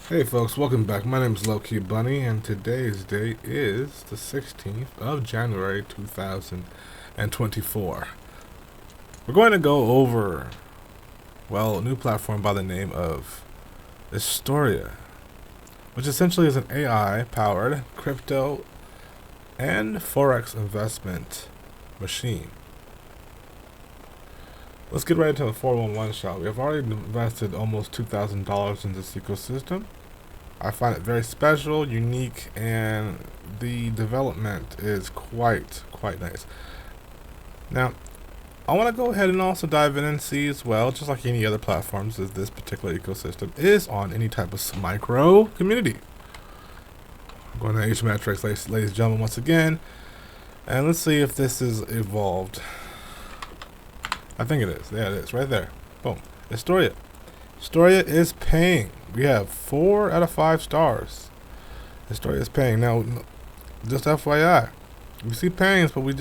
Hey folks, welcome back. My name is Low-Key Bunny, and today's date is the 16th of January 2024. We're going to go over, well, a new platform by the name of Estoria, which essentially is an AI-powered crypto and forex investment machine. Let's get right into the 411 shot. We have already invested almost $2,000 in this ecosystem. I find it very special, unique, and the development is quite nice. Now, I want to go ahead and also dive in and see as well, just like any other platforms, as this particular ecosystem is on any type of micro community. I'm going to H metrics, ladies and gentlemen, once again, and let's see if this is evolved. I think it is. Yeah, it is. Right there. Boom. Estoria. Estoria is paying. We have 4 out of 5 stars. Estoria is paying. Now, just FYI, we see payings, but we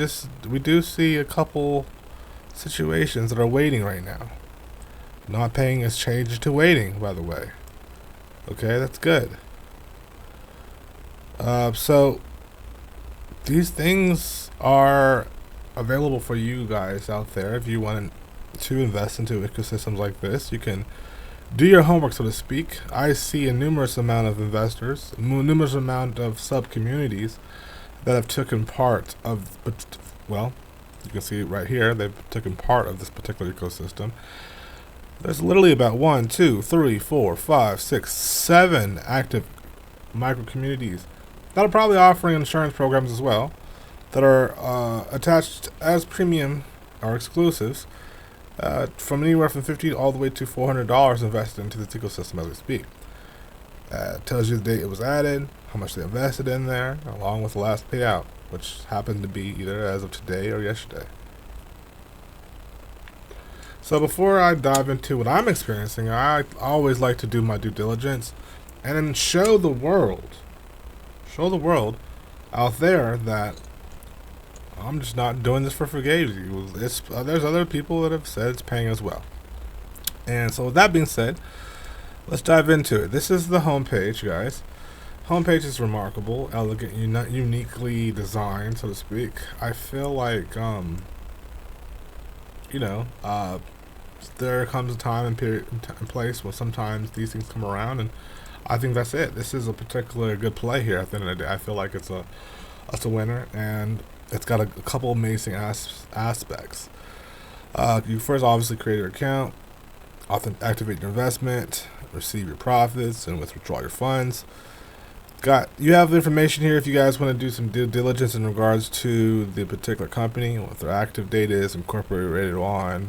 do see a couple situations that are waiting right now. Not paying is changed to waiting, by the way. Okay, that's good. So these things are available for you guys out there. If you want to invest into ecosystems like this, you can do your homework, so to speak. I see a numerous amount of investors, numerous amount of sub-communities that have taken part of, well, you can see it right here, they've taken part of this particular ecosystem. There's literally about 1, 2, 3, 4, 5, 6, 7 active micro communities that are probably offering insurance programs as well, that are attached as premium or exclusives, from anywhere from $50 all the way to $400 invested into this ecosystem as we speak. It tells you the date it was added, how much they invested in there, along with the last payout, which happened to be either as of today or yesterday. So before I dive into what I'm experiencing, I always like to do my due diligence and then show the world out there that I'm just not doing this for fugazi. There's other people that have said it's paying as well. And so with that being said, let's dive into it. This is the homepage, guys. Homepage is remarkable, elegant, uniquely designed, so to speak. I feel like, there comes a time and period and place when sometimes these things come around, and I think that's it. This is a particular good play here. At the end of the day, I feel like it's a winner, and it's got a couple amazing aspects. You first obviously create your account, activate your investment, receive your profits, and withdraw your funds. You have the information here if you guys want to do some due diligence in regards to the particular company, what their active date is, incorporated on.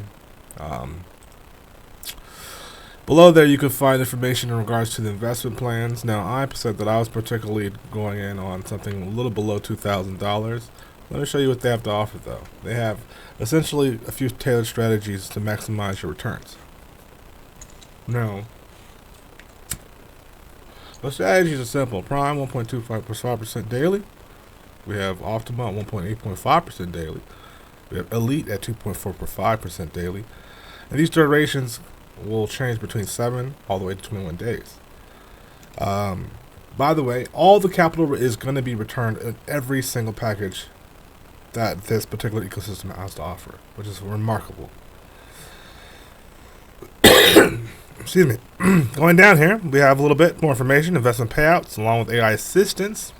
Below there, you can find information in regards to the investment plans. Now, I said that I was particularly going in on something a little below $2,000. Let me show you what they have to offer, though. They have essentially a few tailored strategies to maximize your returns. Now, the strategies are simple. Prime, 1.25% daily. We have Optima at 1.8.5% daily. We have Elite at 2.4% daily. And these durations will change between 7 all the way to 21 days. By the way, all the capital is going to be returned in every single package that this particular ecosystem has to offer, which is remarkable. Excuse me. Going down here, we have a little bit more information, investment payouts, along with AI assistance,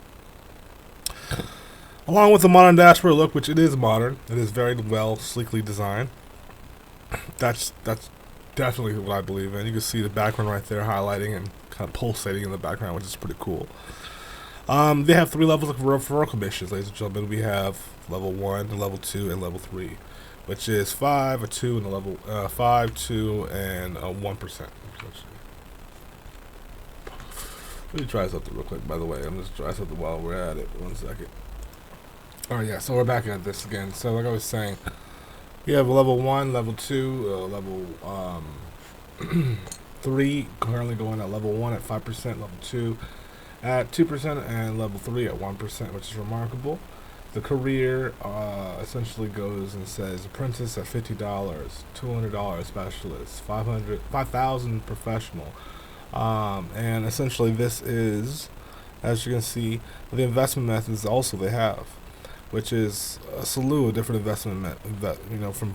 along with the modern dashboard look, which it is modern. It is very well, sleekly designed. That's definitely what I believe in. You can see the background right there highlighting and kind of pulsating in the background, which is pretty cool. They have 3 levels of referral commissions, ladies and gentlemen. We have level 1, level 2, and level 3, which is 5, a 2, and a level 5, 2, and 1%. Let me try something real quick, by the way. I'm just trying something while we're at it. 1 second. Alright, yeah, so we're back at this again. So like I was saying, we have level 1, level 2, level 3 currently going at level 1 at 5%, level 2 at 2%, and level 3 at 1%, which is remarkable. The career essentially goes and says apprentice at $50, $200 specialist, $5,000 professional, And essentially this is, as you can see, the investment methods also they have, which is a slew of different investment that from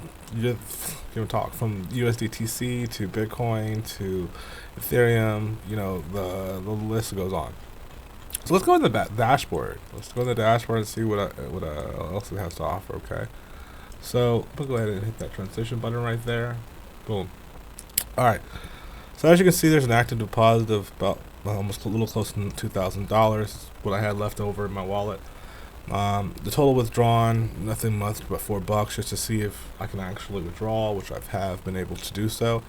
from USDTC to Bitcoin to Ethereum. The list goes on. So let's go in the dashboard. Let's go in the dashboard and see what else it has to offer. Okay. So we'll go ahead and hit that transition button right there. Boom. All right. So as you can see, there's an active deposit of about almost a little close to $2,000. What I had left over in my wallet. The total withdrawn, nothing much but $4, just to see if I can actually withdraw, which I have been able to do so.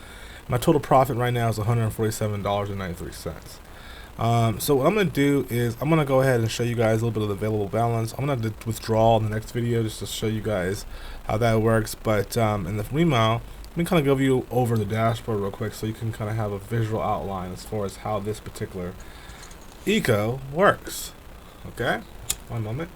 My total profit right now is $147.93. So what I'm going to do is I'm going to go ahead and show you guys a little bit of the available balance. I'm going to withdraw in the next video just to show you guys how that works. But in the meanwhile, let me kind of go you over the dashboard real quick so you can kind of have a visual outline as far as how this particular eco works. Okay, one moment.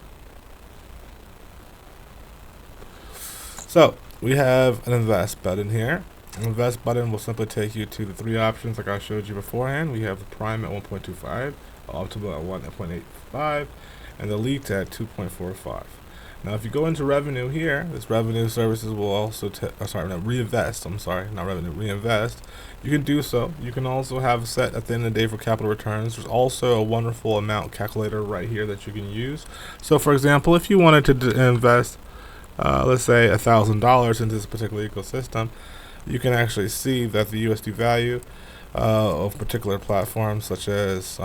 So we have an invest button here. An invest button will simply take you to the three options like I showed you beforehand. We have the prime at 1.25, optimal at 1.85, and the elite at 2.45. Now, if you go into revenue here, this revenue services will also reinvest. I'm sorry, not revenue, reinvest. You can do so. You can also have set at the end of the day for capital returns. There's also a wonderful amount calculator right here that you can use. So, for example, if you wanted to invest, let's say $1,000 into this particular ecosystem, you can actually see that the USD value of particular platforms such as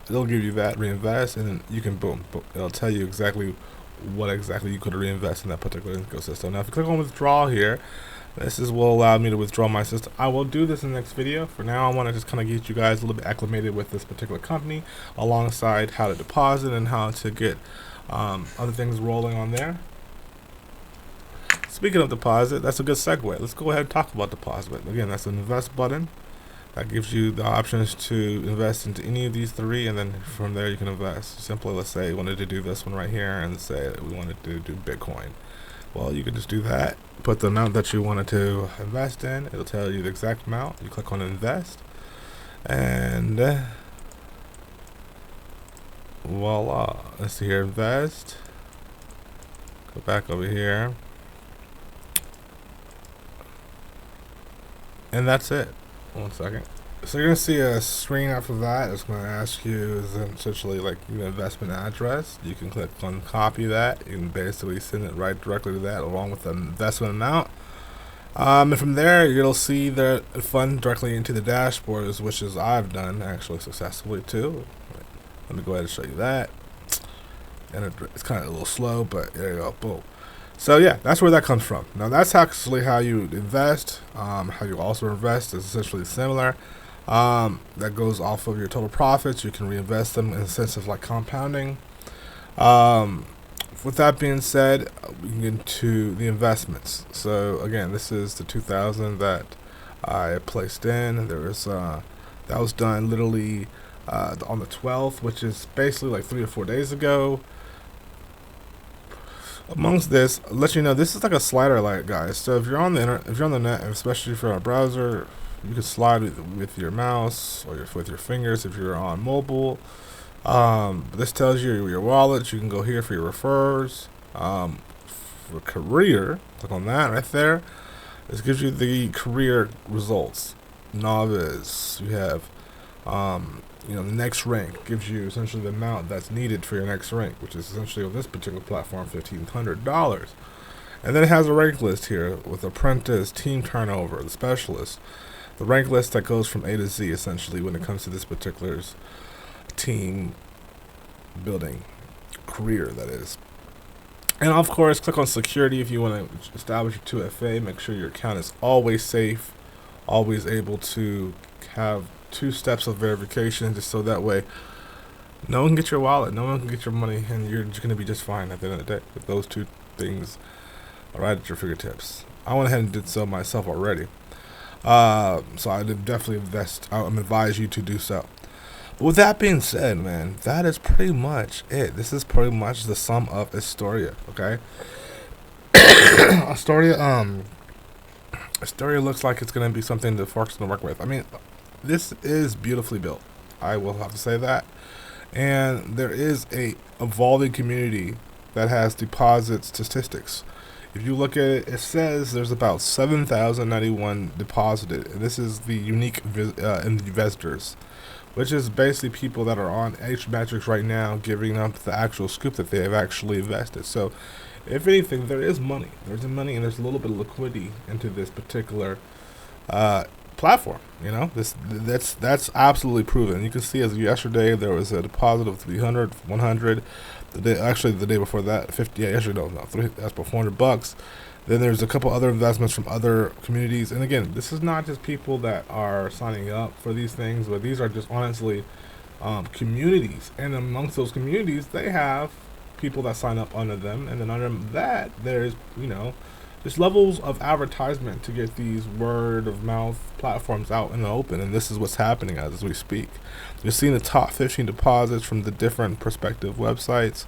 it'll give you that reinvest, and then you can boom, it'll tell you exactly what exactly you could reinvest in that particular ecosystem. Now if you click on withdraw here, this will allow me to withdraw my system. I will do this in the next video. For now, I want to just kind of get you guys a little bit acclimated with this particular company, alongside how to deposit and how to get other things rolling on there. Speaking of deposit, that's a good segue. Let's go ahead and talk about deposit. Again, that's an invest button. That gives you the options to invest into any of these three, and then from there you can invest. Simply, let's say you wanted to do this one right here, and say we wanted to do Bitcoin. Well, you can just do that. Put the amount that you wanted to invest in. It'll tell you the exact amount. You click on invest, and voila. Let's see here, invest. Go back over here. And that's it. One second. So you're gonna see a screen after that. It's gonna ask you essentially like your investment address. You can click on copy that. You can basically send it right directly to that along with the investment amount. And from there you'll see the fund directly into the dashboard, which is I've done actually successfully too. Let me go ahead and show you that. And it's kind of a little slow, but there you go. Boom. So yeah, that's where that comes from. Now that's actually how you invest. How you also invest is essentially similar. That goes off of your total profits. You can reinvest them in the sense of like compounding. With that being said, we can get into the investments. So again, this is the 2,000 that I placed in. There was that was done literally on the 12th, which is basically like 3 or 4 days ago. Amongst this, I'll let you know this is like a slider light, guys. So if you're on the internet, if you're on the net, especially if you're on a browser, you can slide with your mouse or with your fingers. If you're on mobile, this tells you your wallet. You can go here for your refers. For career, click on that right there. This gives you the career results. Novice, you have the next rank gives you essentially the amount that's needed for your next rank, which is essentially on this particular platform $1,500. And then it has a rank list here with apprentice, team turnover, the specialist, the rank list that goes from A to Z essentially when it comes to this particular team building career, that is. And of course, click on security if you want to establish your 2FA. Make sure your account is always safe, always able to have 2 steps of verification, just so that way no one can get your wallet, no one can get your money, and you're just going to be just fine at the end of the day with those 2 things right at your fingertips. I went ahead and did so myself already, so I did definitely advise you to do so. But with that being said, man, that is pretty much it. This is pretty much the sum of Estoria. Okay. Estoria looks like it's going to be something that Fork's going to work with. I mean, this is beautifully built. I will have to say that. And there is a evolving community that has deposit statistics. If you look at it, it says there's about 7,091 deposited. And this is the unique investors, which is basically people that are on H-Metrics right now giving up the actual scoop that they have actually invested. So if anything, there is money. There's money and there's a little bit of liquidity into this particular platform. You know, that's absolutely proven. You can see as of yesterday there was a deposit of 300, 100. The day before that, 50. Yeah, yesterday that's about $400. Then there's a couple other investments from other communities. And again, this is not just people that are signing up for these things, but these are just honestly communities. And amongst those communities, they have people that sign up under them. And then under that, there's, you know, just levels of advertisement to get these word of mouth platforms out in the open. And this is what's happening as we speak. You're seeing the top 15 deposits from the different prospective websites.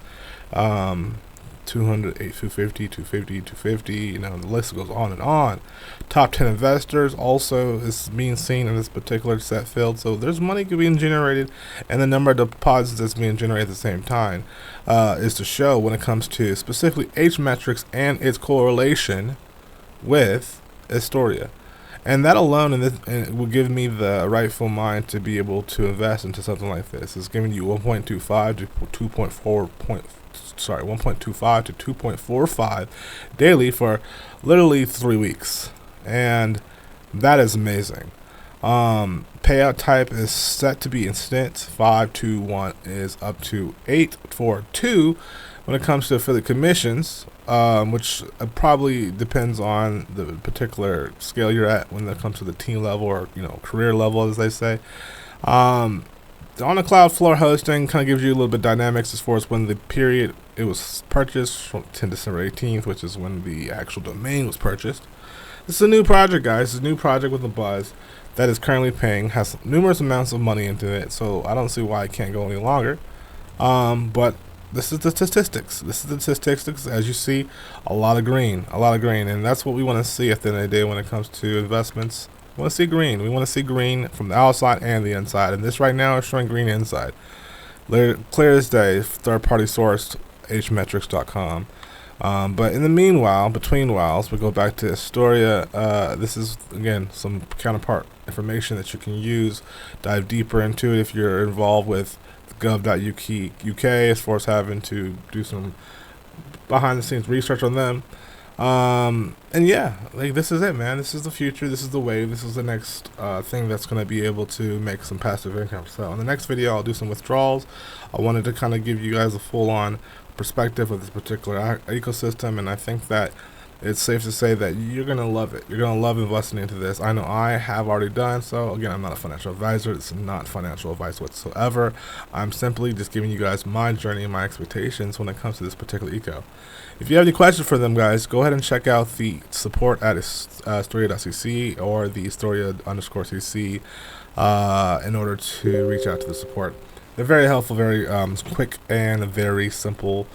200, 250, 250, 250, you know, the list goes on and on. Top 10 investors also is being seen in this particular set field. So there's money being generated, and the number of deposits that's being generated at the same time is to show when it comes to specifically H-Metrics and its correlation with Estoria. And that alone and will give me the rightful mind to be able to invest into something like this. It's giving you 1.25 to 1.25 to 2.45 daily for literally 3 weeks, and that is amazing. Payout type is set to be instant. 521 is up to 842 when it comes to affiliate commissions, which probably depends on the particular scale you're at when it comes to the team level or, you know, career level, as they say. On the Cloudflare hosting kind of gives you a little bit of dynamics as far as when the period it was purchased, from 10 December 18th, which is when the actual domain was purchased. This is a new project, guys. It's a new project with a buzz that is currently paying, has numerous amounts of money into it, so I don't see why it can't go any longer. But this is the statistics. This is the statistics. As you see, a lot of green, and that's what we want to see at the end of the day when it comes to investments. We want to see green. We want to see green from the outside and the inside, and this right now is showing green inside. Clear as day, third-party sourced, hmetrics.com. But in the meanwhile, between whiles, we go back to Estoria. This is, again, some counterpart information that you can use, dive deeper into it if you're involved with gov.uk as far as having to do some behind-the-scenes research on them. And yeah, like, this is it, man. This is the future. This is the wave. This is the next thing that's going to be able to make some passive income. So in the next video, I'll do some withdrawals. I wanted to kind of give you guys a full-on perspective of this particular ecosystem, and I think that it's safe to say that you're going to love it. You're going to love investing into this. I know I have already done so. Again, I'm not a financial advisor. It's not financial advice whatsoever. I'm simply just giving you guys my journey and my expectations when it comes to this particular eco. If you have any questions for them, guys, go ahead and check out the support at Estoria.Cc or the Estoria_CC in order to reach out to the support. They're very helpful, very quick, and very simple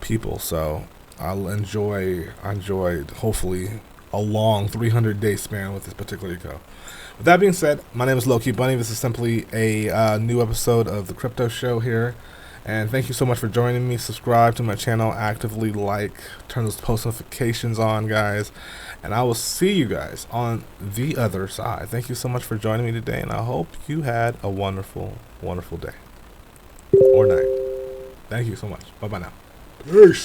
people. So I'll enjoy hopefully a long 300-day span with this particular eco. With that being said, my name is Low-Key Bunny. This is simply a new episode of the Crypto Show here. And thank you so much for joining me. Subscribe to my channel, actively like, turn those post notifications on, guys. And I will see you guys on the other side. Thank you so much for joining me today, and I hope you had a wonderful, wonderful day or night. Thank you so much. Bye-bye now. Peace.